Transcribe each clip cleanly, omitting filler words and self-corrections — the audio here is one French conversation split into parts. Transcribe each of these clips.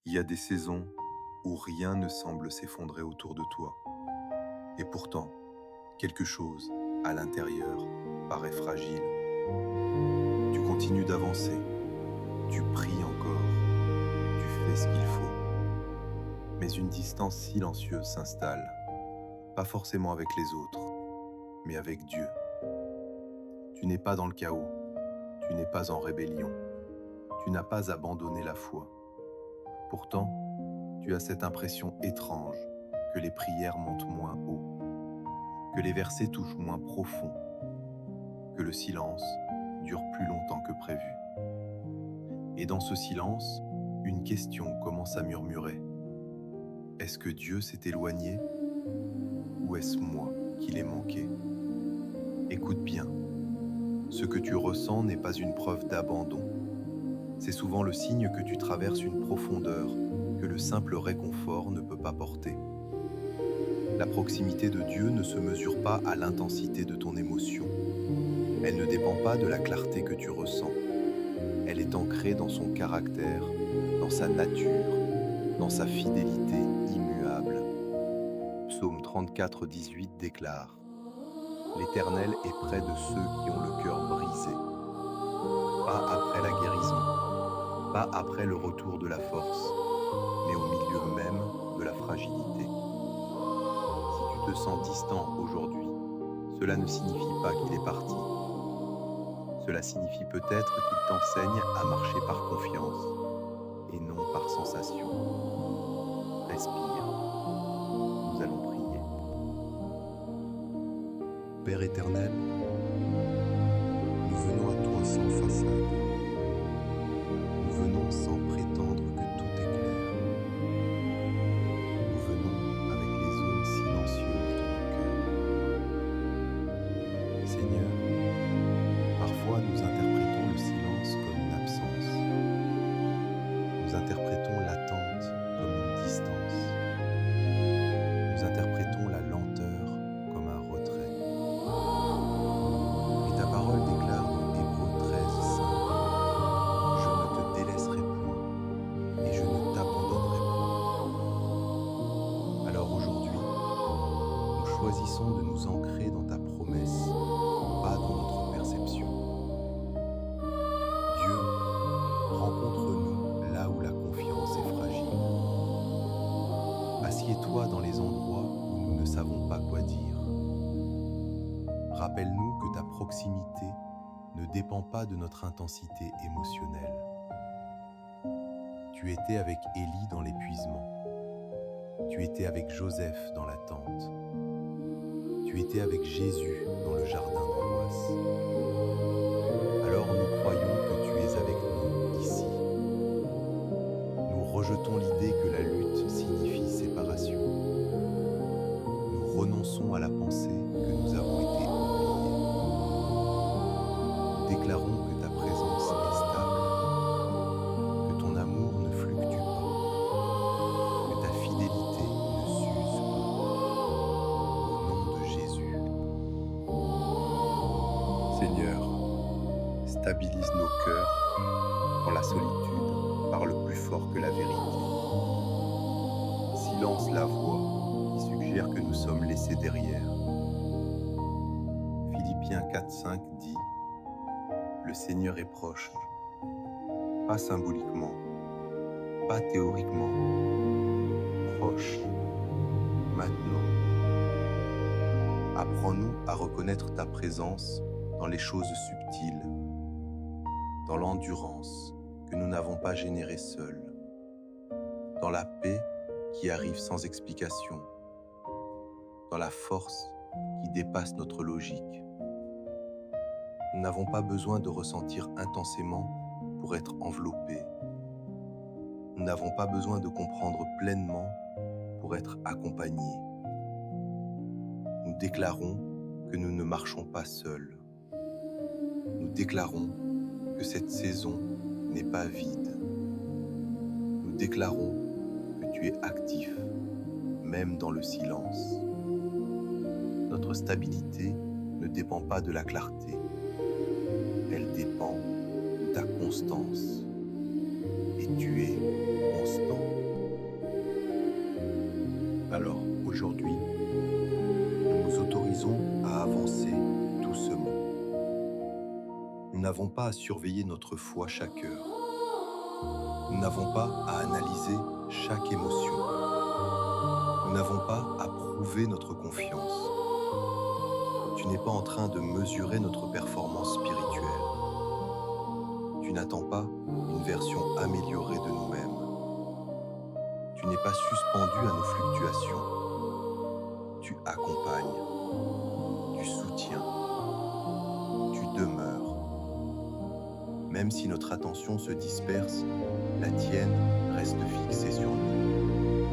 Il y a des saisons où rien ne semble s'effondrer autour de toi. Et pourtant, quelque chose, à l'intérieur, paraît fragile. Tu continues d'avancer, tu pries encore, tu fais ce qu'il faut. Mais une distance silencieuse s'installe, pas forcément avec les autres, mais avec Dieu. Tu n'es pas dans le chaos, tu n'es pas en rébellion, tu n'as pas abandonné la foi. Pourtant, tu as cette impression étrange que les prières montent moins haut, que les versets touchent moins profond, que le silence dure plus longtemps que prévu. Et dans ce silence, une question commence à murmurer. Est-ce que Dieu s'est éloigné ou est-ce moi qui l'ai manqué? Écoute bien, ce que tu ressens n'est pas une preuve d'abandon. C'est souvent le signe que tu traverses une profondeur que le simple réconfort ne peut pas porter. La proximité de Dieu ne se mesure pas à l'intensité de ton émotion. Elle ne dépend pas de la clarté que tu ressens. Elle est ancrée dans son caractère, dans sa nature, dans sa fidélité immuable. Psaume 34, 18 déclare: L'Éternel est près de ceux qui ont le cœur brisé. Pas après la guérison, pas après le retour de la force, mais au milieu même de la fragilité. Si tu te sens distant aujourd'hui, cela ne signifie pas qu'il est parti. Cela signifie peut-être qu'il t'enseigne à marcher par confiance et non par sensation. Respire, nous allons prier. Père éternel, nous venons à toi sans façade. Nous venons sans prétendre que tout est clair. Nous venons avec les zones silencieuses de nos cœurs. Seigneur, parfois nous interprétons le silence comme une absence. Nous interprétons l'attente comme une distance. Nous interprétons la lenteur comme un retrait. Mais ta parole déclare dans Hébreux 13, 5: Je ne te délaisserai point et je ne t'abandonnerai point. Alors aujourd'hui, nous choisissons de nous ancrer dans ta promesse, pas dans notre perception. Dieu, rencontre-nous là où la confiance est fragile. Assieds-toi dans les endroits où nous ne savons pas quoi dire. Rappelle-nous que ta proximité ne dépend pas de notre intensité émotionnelle. Tu étais avec Élie dans l'épuisement. Tu étais avec Joseph dans l'attente. Tu étais avec Jésus dans le jardin d'angoisse. Alors nous croyons que tu es avec nous ici. Nous rejetons l'idée que la lutte signifie séparation. Nous renonçons à la pensée que nous avons été oubliés. Nous déclarons que ta présence est stable, que ton amour ne fluctue pas, que ta fidélité ne s'use pas. Au nom de Jésus. Seigneur, stabilise nos cœurs quand la solitude parle plus fort que la vérité. Silence la voix qui suggère que nous sommes laissés derrière. Philippiens 4, 5 dit: Le Seigneur est proche, pas symboliquement, pas théoriquement, proche, maintenant. Apprends-nous à reconnaître ta présence dans les choses subtiles, dans l'endurance que nous n'avons pas générée seuls, dans la paix qui arrive sans explication, dans la force qui dépasse notre logique. Nous n'avons pas besoin de ressentir intensément pour être enveloppés. Nous n'avons pas besoin de comprendre pleinement pour être accompagnés. Nous déclarons que nous ne marchons pas seuls. Nous déclarons que cette saison n'est pas vide. Nous déclarons que tu es actif, même dans le silence. Notre stabilité ne dépend pas de la clarté. Elle dépend de ta constance. Et tu es constant. Alors, aujourd'hui, nous nous autorisons à avancer doucement. Nous n'avons pas à surveiller notre foi chaque heure. Nous n'avons pas à analyser chaque émotion. Nous n'avons pas à prouver notre confiance. Tu n'es pas en train de mesurer notre performance spirituelle. Tu n'attends pas une version améliorée de nous-mêmes. Tu n'es pas suspendu à nos fluctuations. Tu accompagnes, tu soutiens, tu demeures. Même si notre attention se disperse, la tienne reste fixée sur nous.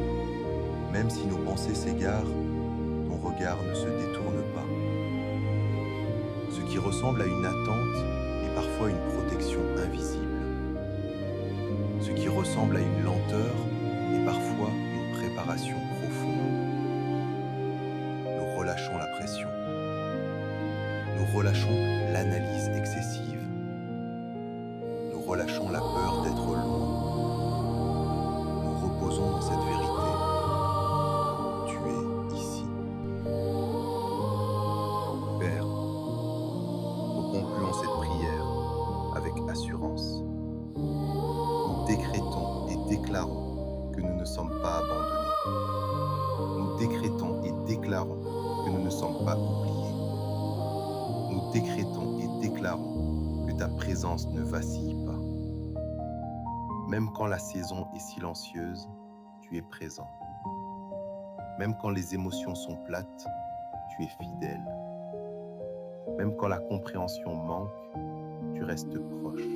Même si nos pensées s'égarent, ton regard ne se détourne pas. Ce qui ressemble à une attente est parfois une protection invisible. Ce qui ressemble à une lenteur est parfois une préparation profonde. Nous relâchons la pression. Nous relâchons l'analyse excessive. Nous relâchons la peur d'être loin. Nous reposons dans cette vérité. Tu es ici. Père, nous concluons cette prière avec assurance. Nous décrétons et déclarons que nous ne sommes pas abandonnés. Nous décrétons et déclarons que nous ne sommes pas oubliés. Nous décrétons et déclarons que ta présence ne vacille pas. Même quand la saison est silencieuse, tu es présent. Même quand les émotions sont plates, tu es fidèle. Même quand la compréhension manque, tu restes proche.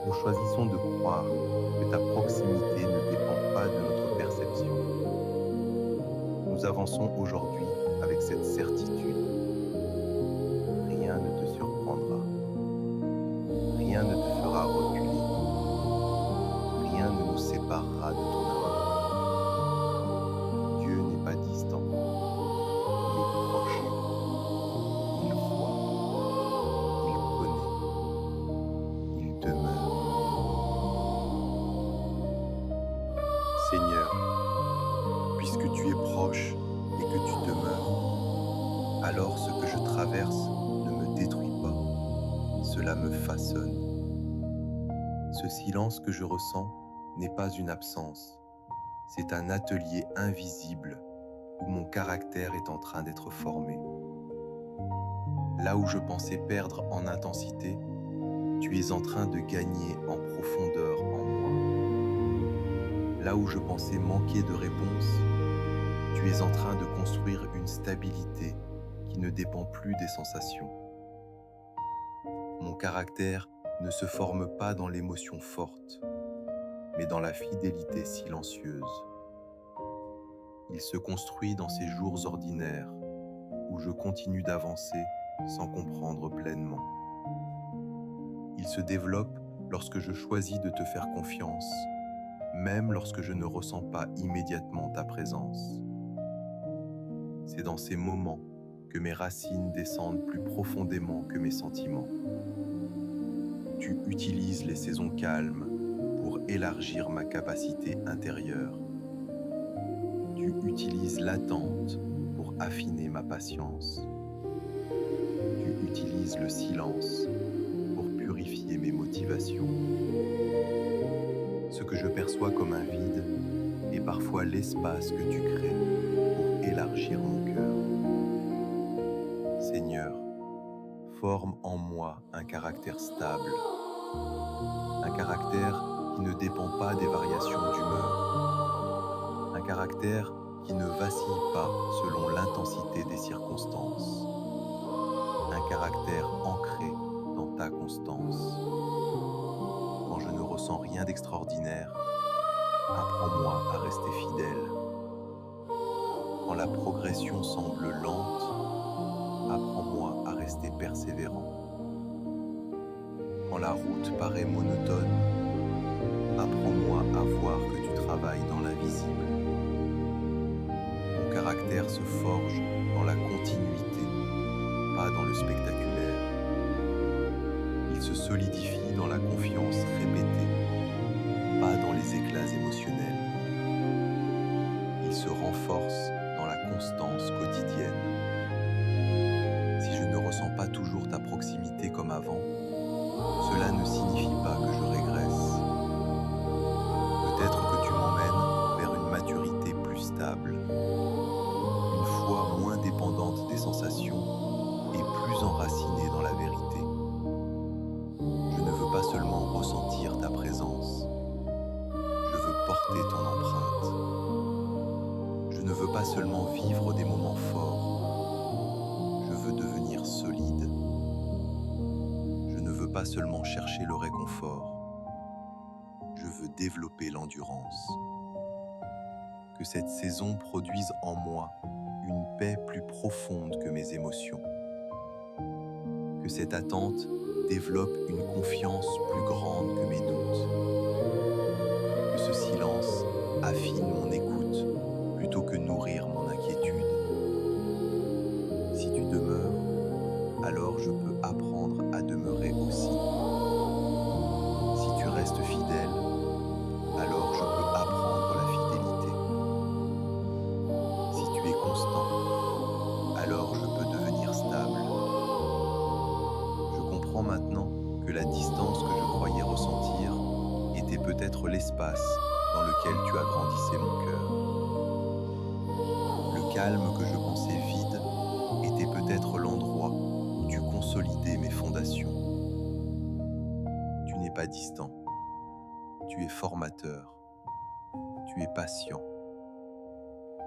Nous choisissons de croire que ta proximité ne dépend pas de notre perception. Nous avançons aujourd'hui avec cette certitude. Rien ne te surprendra. Rien ne te fera reculer. Rien ne nous séparera de ton amour. Dieu n'est pas distant. Il est proche. Il voit. Il connaît. Il demeure. Seigneur, puisque tu es proche et que tu demeures, alors ce que je traverse ne me détruit pas, cela me façonne. Ce silence que je ressens n'est pas une absence, c'est un atelier invisible où mon caractère est en train d'être formé. Là où je pensais perdre en intensité, tu es en train de gagner en profondeur en moi. Là où je pensais manquer de réponse, tu es en train de construire une stabilité qui ne dépend plus des sensations. Mon caractère ne se forme pas dans l'émotion forte, mais dans la fidélité silencieuse. Il se construit dans ces jours ordinaires où je continue d'avancer sans comprendre pleinement. Il se développe lorsque je choisis de te faire confiance, même lorsque je ne ressens pas immédiatement ta présence. C'est dans ces moments que mes racines descendent plus profondément que mes sentiments. Tu utilises les saisons calmes pour élargir ma capacité intérieure. Tu utilises l'attente pour affiner ma patience. Tu utilises le silence pour purifier mes motivations. Ce que je perçois comme un vide est parfois l'espace que tu crées pour élargir mon cœur. Seigneur, forme en moi un caractère stable, un caractère qui ne dépend pas des variations d'humeur, un caractère qui ne vacille pas selon l'intensité des circonstances, un caractère ancré dans ta constance. Quand je ne ressens rien d'extraordinaire, apprends-moi à rester fidèle. Quand la progression semble lente, apprends-moi à rester persévérant. Quand la route paraît monotone, apprends-moi à voir que tu travailles dans l'invisible. Mon caractère se forge dans la continuité, pas dans le spectaculaire. Il se solidifie dans la confiance répétée, pas dans les éclats émotionnels. Il porter ton empreinte. Je ne veux pas seulement vivre des moments forts, je veux devenir solide. Je ne veux pas seulement chercher le réconfort, je veux développer l'endurance. Que cette saison produise en moi une paix plus profonde que mes émotions. Que cette attente développe une confiance plus grande que mes doutes. Que ce silence affine mon écoute plutôt que nourrir mon inquiétude. Si tu demeures, alors je peux apprendre à demeurer aussi. Si tu restes fidèle, alors je peux apprendre la fidélité. Si tu es constant, alors je peux devenir stable. Je comprends maintenant que la distance que je croyais ressentir était peut-être l'espace dans lequel tu agrandissais mon cœur. Le calme que je pensais vide était peut-être l'endroit où tu consolidais mes fondations. Tu n'es pas distant, tu es formateur, tu es patient.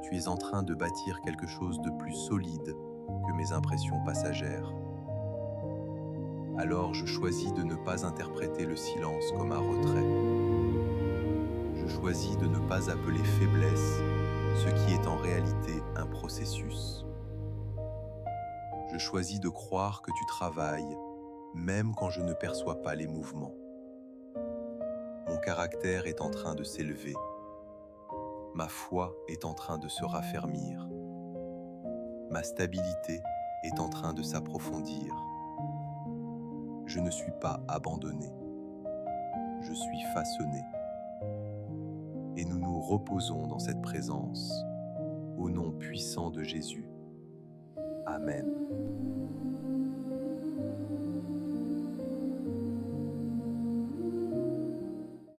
Tu es en train de bâtir quelque chose de plus solide que mes impressions passagères. Alors je choisis de ne pas interpréter le silence comme un retrait. Je choisis de ne pas appeler faiblesse ce qui est en réalité un processus. Je choisis de croire que tu travailles, même quand je ne perçois pas les mouvements. Mon caractère est en train de s'élever. Ma foi est en train de se raffermir. Ma stabilité est en train de s'approfondir. Je ne suis pas abandonné. Je suis façonné. Et nous nous reposons dans cette présence, au nom puissant de Jésus. Amen.